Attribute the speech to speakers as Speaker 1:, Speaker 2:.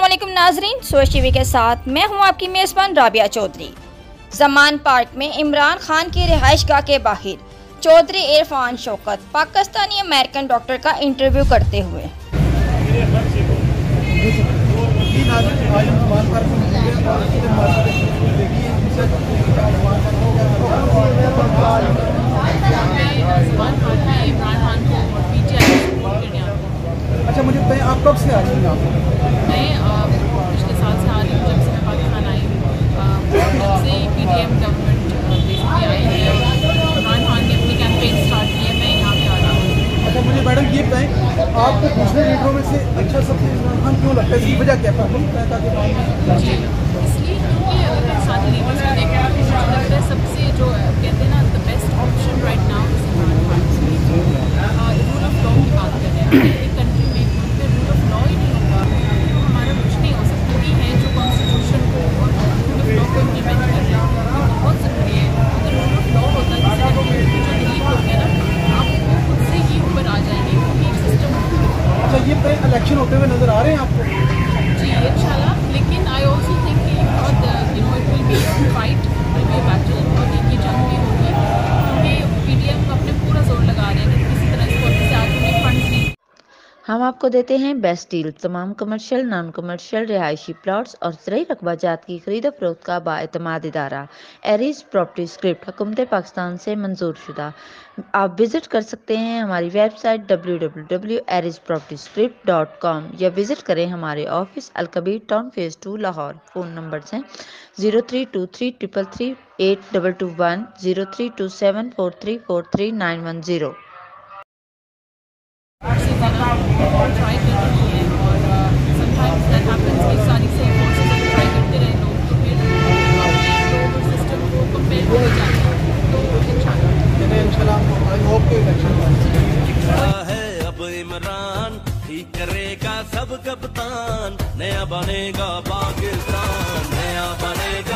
Speaker 1: अस्सलामुअलैकुम नाजरीन, सोच टीवी के साथ मैं हूं आपकी मेज़बान राबिया चौधरी। जमान पार्क में इमरान खान की रिहाइशगाह के बाहर चौधरी इरफान शौकत पाकिस्तानी अमेरिकन डॉक्टर का इंटरव्यू करते हुए।
Speaker 2: अच्छा, मुझे बताइए आप कब से आ रही हैं?
Speaker 3: मैं पिछले साल से आ रही हूँ, जब से मैं पाकिस्तान आई हूँ। जब से पीटीएम गवर्नमेंट बेसिकली आई है, इमरान खान ने अपनी कैंपेन स्टार्ट की है, मैं यहाँ पे आ रही हूँ।
Speaker 2: अच्छा, मुझे मैडम ये बताएं, आपको दूसरे लीडरों में से अच्छा सबसे इमरान खान क्यों लगता है? इसकी वजह क्या है?
Speaker 3: जी, इसलिए क्योंकि अगर पाकिस्तानी लीडर्स को देखा तो मुझे लगता है सबसे जो कहते हैं ना the best option right now is Imran Khan. Rule of law की बात कर रहे हैं, एक कंट्री में रूल ऑफ लॉ ही नहीं होगा तो हमारा कुछ नहीं हो सकता। ही है जो कॉन्स्टिट्यूशन को और रूल ऑफ लॉ को इम्प्लीमेंट कर रहे हैं, ये बहुत ज़रूरी है। अगर रूल ऑफ लॉ होता है किसी कंट्री में, जो गरीब लोग हैं ना, आप खुद से ही ऊपर आ जाएंगे क्योंकि एक सिस्टम होता है।
Speaker 2: अच्छा, ये इलेक्शन होते हुए नजर आ रहे हैं आपको?
Speaker 3: जी इंशाल्लाह, लेकिन आई ऑल्सो थिंक कि it will be fight, will be battle, और ये जंग भी होगी क्योंकि पीडीएम अपने पूरा जोर लगा रहे हैं कि किसी तरह इसको अभी से आगे में फंड्स नहीं।
Speaker 4: हम आपको देते हैं बेस्ट डील। तमाम कमर्शियल, नॉन कमर्शियल, रिहायशी प्लॉट्स और ज़रूरी रकबा जात की खरीद फरोख्त का बाएतमाद इदारा एरीज प्रॉपर्टी स्क्रिप्ट हुकूमत पाकिस्तान से मंजूर शुदा। आप विज़िट कर सकते हैं हमारी वेबसाइट www.arizpropertyscript.com या विज़िट करें हमारे office Al Kabir town phase 2 Lahore. Phone numbers हैं 0323338221, 032743433910।
Speaker 3: ट्राई कर रही है और समटाइम्स दैट हैपेंस कि सारी सही कोर्सेज अगर ट्राई करते रहे लोग तो फिर अपने सिस्टम को कंपेयर हो जाते हैं। तो
Speaker 2: इंशाल्लाह आई होप कि इलेक्शन
Speaker 5: है अब इमरान ठीक करेगा सब कप्तान, नया बनेगा पाकिस्तान, नया बनेगा